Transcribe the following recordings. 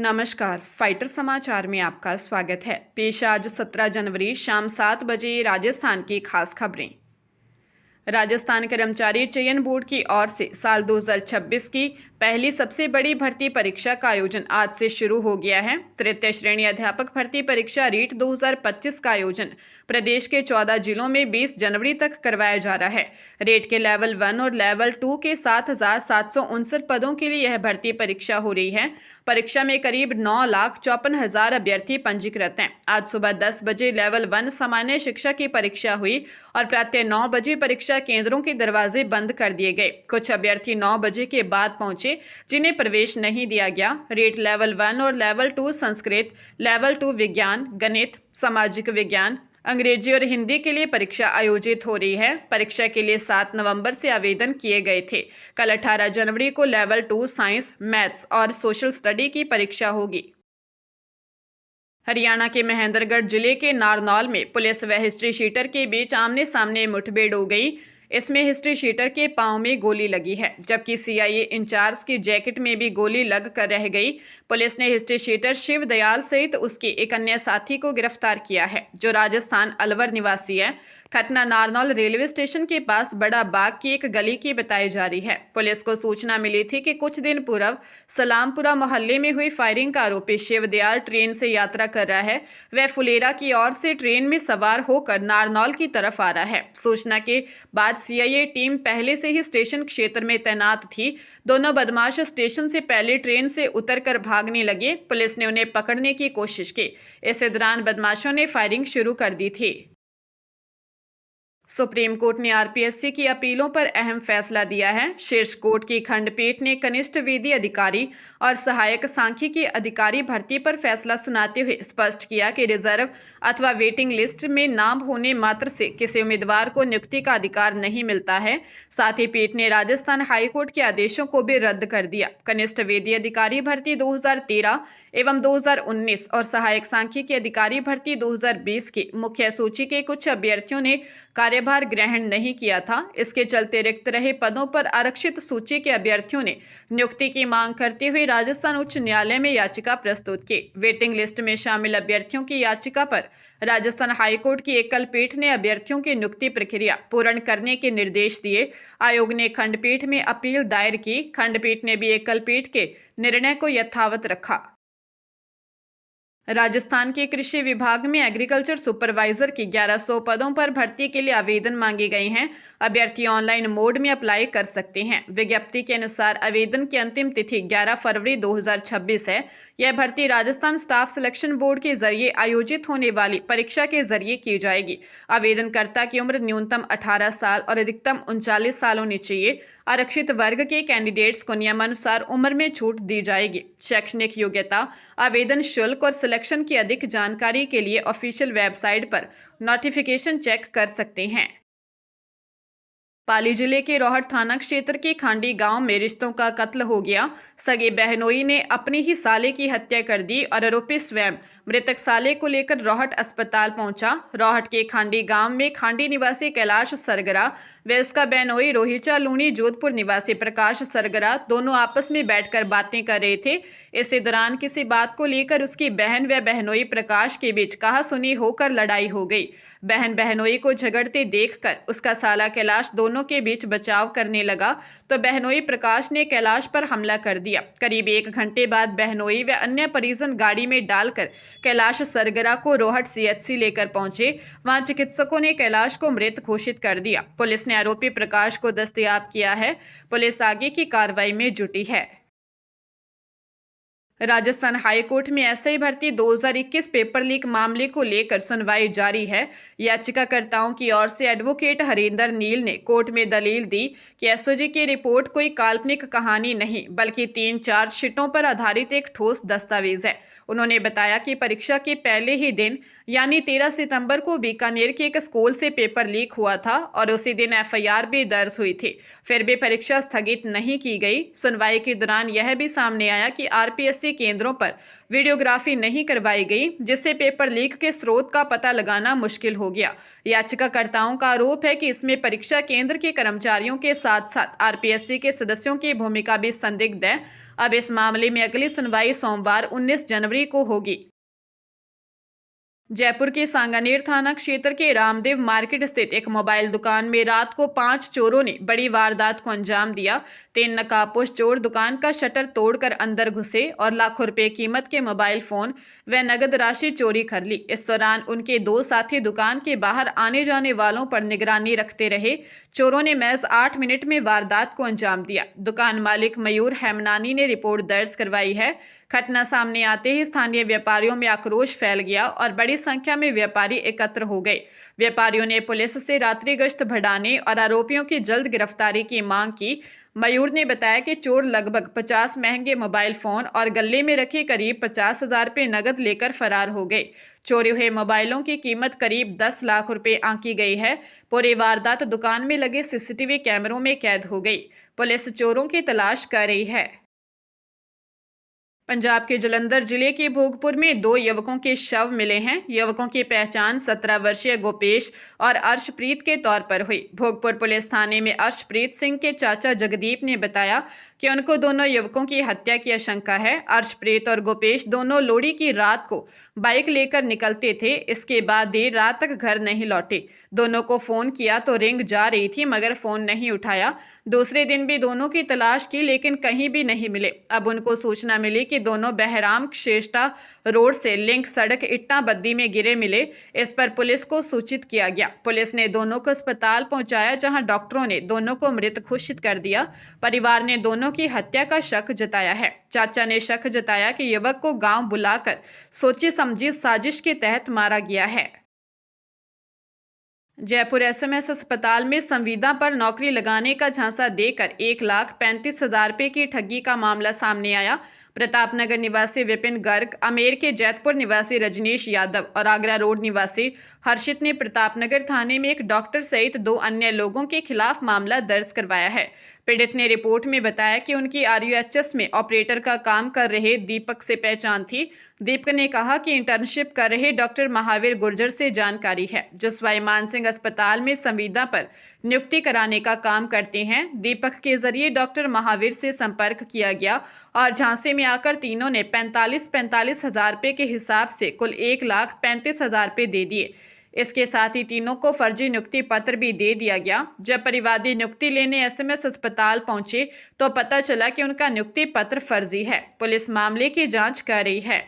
नमस्कार, फाइटर समाचार में आपका स्वागत है। पेश आज 17 जनवरी शाम 7 बजे राजस्थान की खास खबरें। राजस्थान कर्मचारी चयन बोर्ड की ओर से साल 2026 की पहली सबसे बड़ी भर्ती परीक्षा का आयोजन आज से शुरू हो गया है। तृतीय श्रेणी अध्यापक भर्ती परीक्षा रीट 2025 का आयोजन प्रदेश के 14 जिलों में 20 जनवरी तक करवाया जा रहा है। रेट के लेवल 1 और लेवल 2 के 7,759 पदों के लिए यह भर्ती परीक्षा हो रही है। परीक्षा में करीब 9,54,000 अभ्यर्थी पंजीकृत हैं। आज सुबह 10 बजे लेवल 1 सामान्य शिक्षा की परीक्षा हुई और प्रातः 9 बजे परीक्षा केंद्रों के दरवाजे बंद कर दिए गए। कुछ अभ्यर्थी 9 बजे के बाद पहुंचे जिन्हें प्रवेश नहीं दिया गया। रेट लेवल 1 और लेवल 2 संस्कृत, लेवल 2 विज्ञान, गणित, सामाजिक विज्ञान, अंग्रेजी और हिंदी के लिए परीक्षा आयोजित हो रही है। परीक्षा के लिए 7 नवंबर से आवेदन किए गए थे। कल 18 जनवरी को लेवल 2 साइंस, मैथ्स और सोशल स्टडी की परीक्षा होगी। हरियाणा के महेंद्रगढ़ जिले के नारनौल में पुलिस व हिस्ट्री शीटर के बीच आमने सामने मुठभेड़ हो गई। इसमें हिस्ट्री शीटर के पांव में गोली लगी है, जबकि सीआईए इंचार्ज की जैकेट में भी गोली लग कर रह गई। पुलिस ने हिस्ट्री शीटर शिव दयाल सहित उसके एक अन्य साथी को गिरफ्तार किया है, जो राजस्थान अलवर निवासी है। घटना नारनौल रेलवे स्टेशन के पास बड़ा बाग की एक गली की बताई जा रही है। पुलिस को सूचना मिली थी कि कुछ दिन पूर्व सलामपुरा मोहल्ले में हुई फायरिंग का आरोपी शिव दयाल ट्रेन से यात्रा कर रहा है। वह फुलेरा की ओर से ट्रेन में सवार होकर नारनौल की तरफ आ रहा है। सूचना के बाद सीआईए टीम पहले से ही स्टेशन क्षेत्र में तैनात थी। दोनों बदमाश स्टेशन से पहले ट्रेन से उतरकर भागने लगे। पुलिस ने उन्हें पकड़ने की कोशिश की। इस दौरान बदमाशों ने फायरिंग शुरू कर दी थी। सुप्रीम कोर्ट ने आरपीएससी की अपीलों पर अहम फैसला दिया है। शीर्ष कोर्ट की खंडपीठ ने कनिष्ठ विधि अधिकारी और सहायक सांख्यिकी अधिकारी भर्ती पर फैसला सुनाते हुए स्पष्ट किया कि रिजर्व अथवा वेटिंग लिस्ट में नाम होने मात्र से किसी उम्मीदवार को नियुक्ति का अधिकार नहीं मिलता है। साथ ही पीठ ने राजस्थान हाईकोर्ट के आदेशों को भी रद्द कर दिया। कनिष्ठ विधि अधिकारी भर्ती 2013 एवं 2019 और सहायक सांख्यिकी अधिकारी भर्ती 2020 की मुख्य सूची के कुछ अभ्यर्थियों ने कार्यभार ग्रहण नहीं किया था। इसके चलते रिक्त रहे पदों पर आरक्षित सूची के अभ्यर्थियों ने नियुक्ति की मांग करते हुए राजस्थान उच्च न्यायालय में याचिका प्रस्तुत की। वेटिंग लिस्ट में शामिल अभ्यर्थियों की याचिका पर राजस्थान हाईकोर्ट की एकल पीठ ने अभ्यर्थियों की नियुक्ति प्रक्रिया पूर्ण करने के निर्देश दिए। आयोग ने खंडपीठ में अपील दायर की। खंडपीठ ने भी एकल पीठ के निर्णय को यथावत रखा। राजस्थान के कृषि विभाग में एग्रीकल्चर सुपरवाइजर की 1100 पदों पर भर्ती के लिए आवेदन मांगे गए हैं। अभ्यर्थी ऑनलाइन मोड में अप्लाई कर सकते हैं। विज्ञप्ति के अनुसार आवेदन की अंतिम तिथि 11 फरवरी 2026 है। यह भर्ती राजस्थान स्टाफ सिलेक्शन बोर्ड के जरिए आयोजित होने वाली परीक्षा के जरिए की जाएगी। आवेदनकर्ता की उम्र न्यूनतम 18 साल और अधिकतम 39 साल होनी चाहिए। आरक्षित वर्ग के कैंडिडेट्स को नियमानुसार उम्र में छूट दी जाएगी। शैक्षणिक योग्यता, आवेदन शुल्क और सिलेक्शन की अधिक जानकारी के लिए ऑफिशियल वेबसाइट पर नोटिफिकेशन चेक कर सकते हैं। पाली जिले के रोहट थाना क्षेत्र के खांडी गांव में रिश्तों का कत्ल हो गया। सगे बहनोई ने अपनी ही साले की हत्या कर दी और आरोपी स्वयं मृतक साले को लेकर रोहट अस्पताल पहुंचा। रोहट के खांडी गांव में खांडी निवासी कैलाश सरगरा व उसका बहनोई रोहिचा लूणी जोधपुर निवासी प्रकाश सरगरा दोनों आपस में बैठकर बातें कर रहे थे। इसी दौरान किसी बात को लेकर उसकी बहन व बहनोई प्रकाश के बीच कहासुनी होकर लड़ाई हो गई। बहन बहनोई को झगड़ते देखकर उसका साला कैलाश दोनों के बीच बचाव करने लगा तो बहनोई प्रकाश ने कैलाश पर हमला कर दिया। करीब 1 घंटे बाद बहनोई व अन्य परिजन गाड़ी में डालकर कैलाश सरगरा को रोहट सीएचसी लेकर पहुंचे। वहां चिकित्सकों ने कैलाश को मृत घोषित कर दिया। पुलिस ने आरोपी प्रकाश को दस्तयाब किया है। पुलिस आगे की कार्रवाई में जुटी है। राजस्थान हाईकोर्ट में एसआई भर्ती 2021 पेपर लीक मामले को लेकर सुनवाई जारी है। याचिकाकर्ताओं की ओर से एडवोकेट हरिंदर नील ने कोर्ट में दलील दी कि एसओजी की रिपोर्ट कोई काल्पनिक कहानी नहीं बल्कि 3 चार्जशीटों पर आधारित एक ठोस दस्तावेज है। उन्होंने बताया कि परीक्षा के पहले ही दिन यानी 13 सितंबर को बीकानेर के एक स्कूल से पेपर लीक हुआ था और उसी दिन एफआईआर भी दर्ज हुई थी। फिर भी परीक्षा स्थगित नहीं की गई। सुनवाई के दौरान यह भी सामने आया कि आरपीएससी केंद्रों पर वीडियोग्राफी नहीं करवाई गई, जिससे पेपर लीक के स्रोत का पता लगाना मुश्किल हो गया। याचिकाकर्ताओं का आरोप है कि इसमें परीक्षा केंद्र के कर्मचारियों के साथ साथ आरपीएससी के सदस्यों की भूमिका भी संदिग्ध है। अब इस मामले में अगली सुनवाई सोमवार 19 जनवरी को होगी। जयपुर के सांगानेर थाना क्षेत्र के रामदेव मार्केट स्थित एक मोबाइल दुकान में रात को 5 चोरों ने बड़ी वारदात को अंजाम दिया। 3 नकाबपोश चोर दुकान का शटर तोड़कर अंदर घुसे और लाखों रुपए कीमत के मोबाइल फोन व नगद राशि चोरी कर ली। इस दौरान उनके 2 साथी दुकान के बाहर आने जाने वालों पर निगरानी रखते रहे। चोरों ने महज 8 मिनट में वारदात को अंजाम दिया। दुकान मालिक मयूर हेमनानी ने रिपोर्ट दर्ज करवाई है। घटना सामने आते ही स्थानीय व्यापारियों में आक्रोश फैल गया और बड़ी संख्या में व्यापारी एकत्र हो गए। व्यापारियों ने पुलिस से रात्रि गश्त बढ़ाने और आरोपियों की जल्द गिरफ्तारी की मांग की। मयूर ने बताया कि चोर लगभग 50 महंगे मोबाइल फोन और गले में रखे करीब 50,000 रुपये नगद लेकर फरार हो गए। चोरी हुए मोबाइलों की कीमत करीब 10 लाख रुपए आंकी गई है। पूरी वारदात दुकान में लगे सीसीटीवी कैमरों में कैद हो गई। पुलिस चोरों की तलाश कर रही है। पंजाब के जलंधर जिले के भोगपुर में 2 युवकों के शव मिले हैं। युवकों की पहचान 17 वर्षीय गोपेश और अर्शप्रीत के तौर पर हुई। भोगपुर पुलिस थाने में अर्शप्रीत सिंह के चाचा जगदीप ने बताया कि उनको दोनों युवकों की हत्या की आशंका है। अर्शप्रीत और गोपेश दोनों लोहड़ी की रात को बाइक लेकर निकलते थे। इसके बाद देर रात तक घर नहीं लौटे। दोनों को फोन किया तो रिंग जा रही थी मगर फोन नहीं उठाया। दूसरे दिन भी दोनों की तलाश की लेकिन कहीं भी नहीं मिले। अब उनको सूचना मिली कि दोनों बहराम श्रेष्ठा रोड से लिंक सड़क इट्टा बद्दी में गिरे मिले। इस पर पुलिस को सूचित किया गया। पुलिस ने दोनों को अस्पताल पहुंचाया जहां डॉक्टरों ने दोनों को मृत घोषित कर दिया। परिवार ने दोनों की हत्या का शक जताया है। चाचा ने शक जताया कि युवक को गांव बुलाकर सोची समझी साजिश के तहत मारा गया है। जयपुर एसएमएस अस्पताल में संविदा पर नौकरी लगाने का झांसा देकर 1,35,000 रुपये की ठगी का मामला सामने आया। प्रतापनगर निवासी विपिन गर्ग, अमेर के जैतपुर निवासी रजनीश यादव और आगरा रोड निवासी हर्षित ने प्रतापनगर थाने में एक डॉक्टर सहित 2 अन्य लोगों के खिलाफ मामला दर्ज करवाया है। पीड़ित ने रिपोर्ट में बताया कि उनकी RUHS में ऑपरेटर का काम कर रहे दीपक से पहचान थी। दीपक ने कहा कि इंटर्नशिप कर रहे डॉक्टर महावीर गुर्जर से जानकारी है, जो सवाई मानसिंह अस्पताल में संविदा पर नियुक्ति कराने का काम करते हैं। दीपक के जरिए डॉक्टर महावीर से संपर्क किया गया और झांसे में आकर तीनों ने 45,000 रुपये के हिसाब से कुल 1,35,000 रुपये दे दिए। इसके साथ ही तीनों को फर्जी नियुक्ति पत्र भी दे दिया गया। जब परिवादी नियुक्ति लेने एसएमएस अस्पताल पहुंचे तो पता चला कि उनका नियुक्ति पत्र फर्जी है। पुलिस मामले की जांच कर रही है।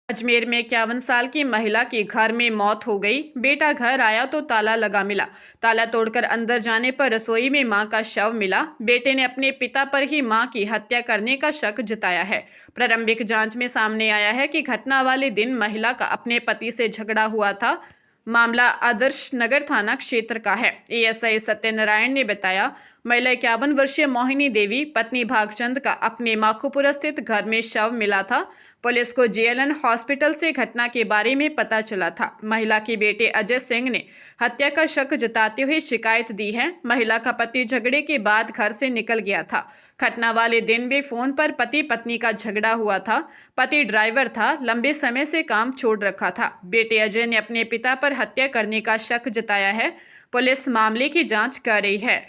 अजमेर में 51 साल की महिला की घर में मौत हो गई। बेटा घर आया तो ताला लगा मिला। ताला तोड़कर अंदर जाने पर रसोई में मां का शव मिला। बेटे ने अपने पिता पर ही मां की हत्या करने का शक जताया है। प्रारंभिक जांच में सामने आया है कि घटना वाले दिन महिला का अपने पति से झगड़ा हुआ था। मामला आदर्श नगर थाना क्षेत्र का है। ASI सत्यनारायण ने बताया, महिला 51 वर्षीय मोहिनी देवी पत्नी भागचंद का अपने माखोपुरा स्थित घर में शव मिला था। पुलिस को JLN हॉस्पिटल से घटना के बारे में पता चला था। महिला के बेटे अजय सिंह ने हत्या का शक जताते हुए शिकायत दी है। महिला का पति झगड़े के बाद घर से निकल गया था। घटना वाले दिन भी फोन पर पति पत्नी का झगड़ा हुआ था। पति ड्राइवर था, लंबे समय से काम छोड़ रखा था। बेटे अजय ने अपने पिता पर हत्या करने का शक जताया है। पुलिस मामले की जांच कर रही है।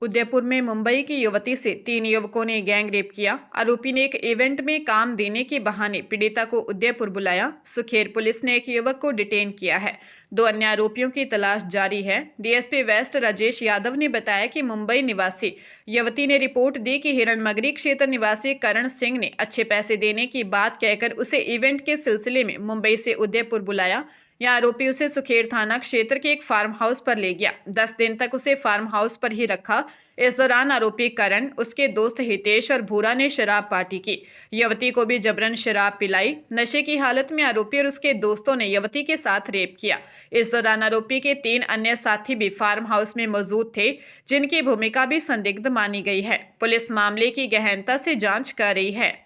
उदयपुर में मुंबई की युवती से 3 युवकों ने गैंग रेप किया। आरोपी ने एक इवेंट में काम देने के बहाने पीड़िता को उदयपुर बुलाया। सुखेर पुलिस ने एक युवक को डिटेन किया है। 2 अन्य आरोपियों की तलाश जारी है। DSP वेस्ट राजेश यादव ने बताया कि मुंबई निवासी युवती ने रिपोर्ट दी कि हिरणमगरी क्षेत्र निवासी करण सिंह ने अच्छे पैसे देने की बात कहकर उसे इवेंट के सिलसिले में मुंबई से उदयपुर बुलाया। यह आरोपी उसे सुखेर थाना क्षेत्र के एक फार्म हाउस पर ले गया। 10 दिन तक उसे फार्म हाउस पर ही रखा। इस दौरान आरोपी करण, उसके दोस्त हितेश और भूरा ने शराब पार्टी की। युवती को भी जबरन शराब पिलाई। नशे की हालत में आरोपी और उसके दोस्तों ने युवती के साथ रेप किया। इस दौरान आरोपी के 3 अन्य साथी भी फार्म हाउस में मौजूद थे, जिनकी भूमिका भी संदिग्ध मानी गई है। पुलिस मामले की गहनता से जांच कर रही है।